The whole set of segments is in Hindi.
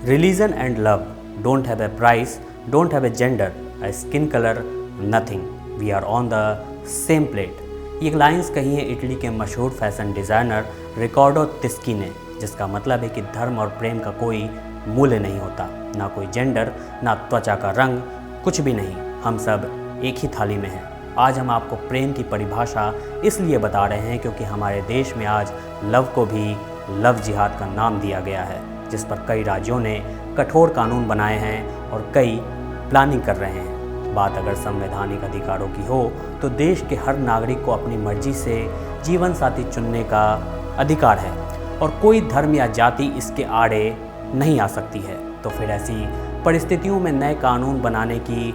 Religion and love don't have a price, don't have a gender, a skin color, nothing. We are on the same plate. ये लाइंस कही है इटली के मशहूर फैशन डिज़ाइनर रिकॉर्डो तिस्की ने, जिसका मतलब है कि धर्म और प्रेम का कोई मूल्य नहीं होता, ना कोई जेंडर, ना त्वचा का रंग, कुछ भी नहीं। हम सब एक ही थाली में हैं। आज हम आपको प्रेम की परिभाषा इसलिए बता रहे हैं क्योंकि हमारे देश में आज लव को भी लव जिहाद का नाम दिया गया है, जिस पर कई राज्यों ने कठोर कानून बनाए हैं और कई प्लानिंग कर रहे हैं। बात अगर संवैधानिक अधिकारों की हो तो देश के हर नागरिक को अपनी मर्जी से जीवन साथी चुनने का अधिकार है और कोई धर्म या जाति इसके आड़े नहीं आ सकती है। तो फिर ऐसी परिस्थितियों में नए कानून बनाने की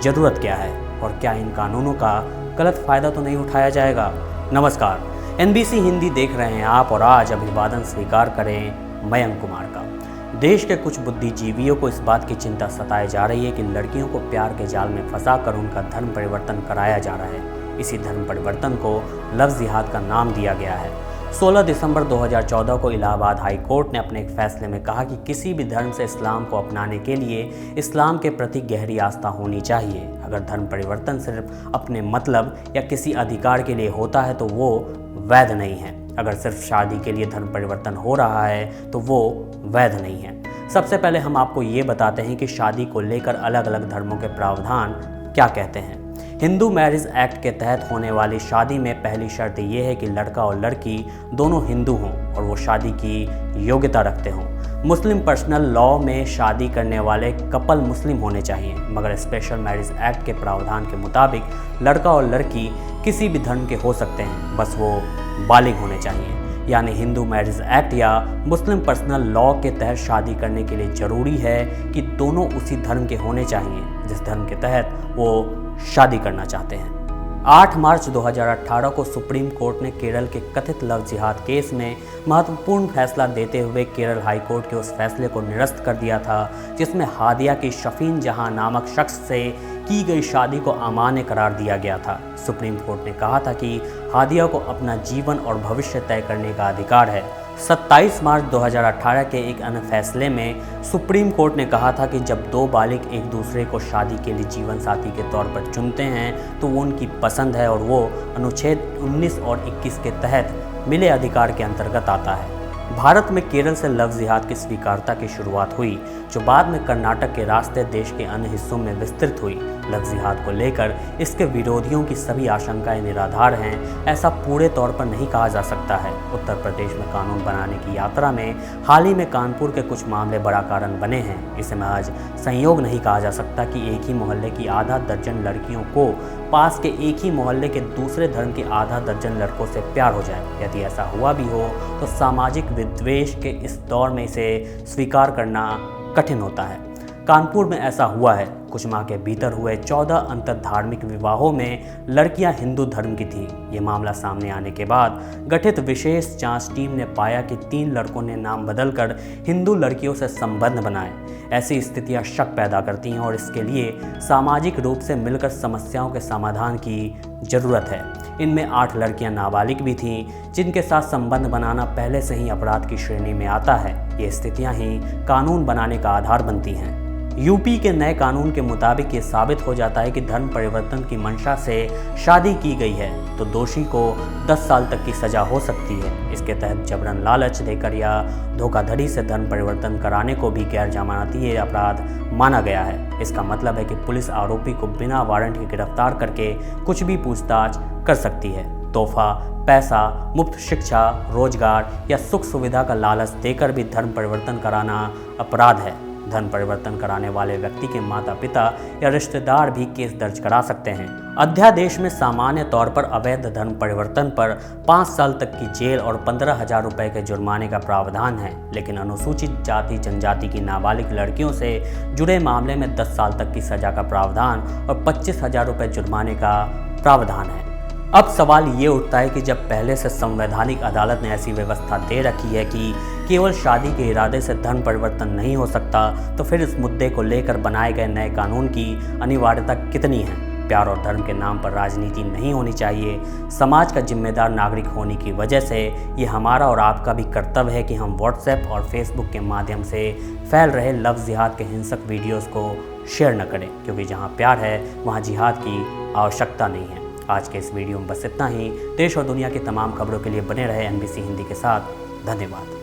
ज़रूरत क्या है और क्या इन कानूनों का गलत फ़ायदा तो नहीं उठाया जाएगा? नमस्कार, NBC हिंदी देख रहे हैं आप और आज अभिवादन स्वीकार करें मयंक कुमार का। देश के कुछ बुद्धिजीवियों को इस बात की चिंता सताई जा रही है कि लड़कियों को प्यार के जाल में फंसाकर उनका धर्म परिवर्तन कराया जा रहा है। इसी धर्म परिवर्तन को लव जिहाद का नाम दिया गया है। 16 दिसंबर 2014 को इलाहाबाद हाई कोर्ट ने अपने एक फैसले में कहा कि किसी भी धर्म से इस्लाम को अपनाने के लिए इस्लाम के प्रति गहरी आस्था होनी चाहिए। अगर धर्म परिवर्तन सिर्फ अपने मतलब या किसी अधिकार के लिए होता है तो वो वैध नहीं है। अगर सिर्फ शादी के लिए धर्म परिवर्तन हो रहा है तो वो वैध नहीं है। सबसे पहले हम आपको ये बताते हैं कि शादी को लेकर अलग अलग धर्मों के प्रावधान क्या कहते हैं। हिंदू मैरिज एक्ट के तहत होने वाली शादी में पहली शर्त यह है कि लड़का और लड़की दोनों हिंदू हों और वो शादी की योग्यता रखते हों। मुस्लिम पर्सनल लॉ में शादी करने वाले कपल मुस्लिम होने चाहिए, मगर स्पेशल मैरिज एक्ट के प्रावधान के मुताबिक लड़का और लड़की किसी भी धर्म के हो सकते हैं, बस वो बालिग होने चाहिए। यानी हिंदू मैरिज एक्ट या मुस्लिम पर्सनल लॉ के तहत शादी करने के लिए ज़रूरी है कि दोनों उसी धर्म के होने चाहिए जिस धर्म के तहत वो शादी करना चाहते हैं। 8 मार्च 2018 को सुप्रीम कोर्ट ने केरल के कथित लव जिहाद केस में महत्वपूर्ण फैसला देते हुए केरल हाई कोर्ट के उस फैसले को निरस्त कर दिया था जिसमें हादिया की शफीन जहां नामक शख्स से की गई शादी को अमान्य करार दिया गया था। सुप्रीम कोर्ट ने कहा था कि हादिया को अपना जीवन और भविष्य तय करने का अधिकार है। 27 मार्च 2018 के एक अन्य फैसले में सुप्रीम कोर्ट ने कहा था कि जब दो बालिग एक दूसरे को शादी के लिए जीवन साथी के तौर पर चुनते हैं तो वो उनकी पसंद है और वो अनुच्छेद 19 और 21 के तहत मिले अधिकार के अंतर्गत आता है। भारत में केरल से लव जिहाद की स्वीकारता की शुरुआत हुई, जो बाद में कर्नाटक के रास्ते देश के अन्य हिस्सों में विस्तृत हुई। लव जिहाद को लेकर इसके विरोधियों की सभी आशंकाएं निराधार हैं, ऐसा पूरे तौर पर नहीं कहा जा सकता है। उत्तर प्रदेश में कानून बनाने की यात्रा में हाल ही में कानपुर के कुछ मामले बड़ा कारण बने हैं। इसे महज संयोग नहीं कहा जा सकता कि एक ही मोहल्ले की आधा दर्जन लड़कियों को पास के एक ही मोहल्ले के दूसरे धर्म के आधा दर्जन लड़कों से प्यार हो जाए। यदि ऐसा हुआ भी हो तो सामाजिक विद्वेष के इस दौर में इसे स्वीकार करना कठिन होता है। कानपुर में ऐसा हुआ है। कुछ माह के भीतर हुए 14 अंतर धार्मिक विवाहों में लड़कियां हिंदू धर्म की थी। ये मामला सामने आने के बाद गठित विशेष जांच टीम ने पाया कि 3 लड़कों ने नाम बदलकर हिंदू लड़कियों से संबंध बनाए। ऐसी स्थितियां शक पैदा करती हैं और इसके लिए सामाजिक रूप से मिलकर समस्याओं के समाधान की ज़रूरत है। इनमें 8 लड़कियां नाबालिग भी थीं, जिनके साथ संबंध बनाना पहले से ही अपराध की श्रेणी में आता है। ये स्थितियां ही कानून बनाने का आधार बनती हैं। यूपी के नए कानून के मुताबिक ये साबित हो जाता है कि धर्म परिवर्तन की मंशा से शादी की गई है तो दोषी को 10 साल तक की सज़ा हो सकती है। इसके तहत जबरन लालच देकर या धोखाधड़ी से धर्म परिवर्तन कराने को भी गैर जमानती अपराध माना गया है। इसका मतलब है कि पुलिस आरोपी को बिना वारंट के गिरफ्तार करके कुछ भी पूछताछ कर सकती है। तोहफा, पैसा, मुफ्त शिक्षा, रोजगार या सुख सुविधा का लालच देकर भी धर्म परिवर्तन कराना अपराध है। धर्म परिवर्तन कराने वाले व्यक्ति के माता पिता या रिश्तेदार भी केस दर्ज करा सकते हैं। अध्यादेश में सामान्य तौर पर अवैध धर्म परिवर्तन पर 5 साल तक की जेल और 15,000 रुपये के जुर्माने का प्रावधान है, लेकिन अनुसूचित जाति जनजाति की नाबालिग लड़कियों से जुड़े मामले में 10 साल तक की सजा का प्रावधान और 25,000 रुपये जुर्माने का प्रावधान है। अब सवाल ये उठता है कि जब पहले से संवैधानिक अदालत ने ऐसी व्यवस्था दे रखी है कि केवल शादी के इरादे से धर्म परिवर्तन नहीं हो सकता, तो फिर इस मुद्दे को लेकर बनाए गए नए कानून की अनिवार्यता कितनी है? प्यार और धर्म के नाम पर राजनीति नहीं होनी चाहिए। समाज का जिम्मेदार नागरिक होने की वजह से ये हमारा और आपका भी कर्तव्य है कि हम व्हाट्सएप और फेसबुक के माध्यम से फैल रहे लफ्ज़ जिहाद के हिंसक वीडियोस को शेयर न करें, क्योंकि जहां प्यार है वहां जिहाद की आवश्यकता नहीं है। आज के इस वीडियो में बस इतना ही। देश और दुनिया की तमाम खबरों के लिए बने रहे NBC हिंदी के साथ। धन्यवाद।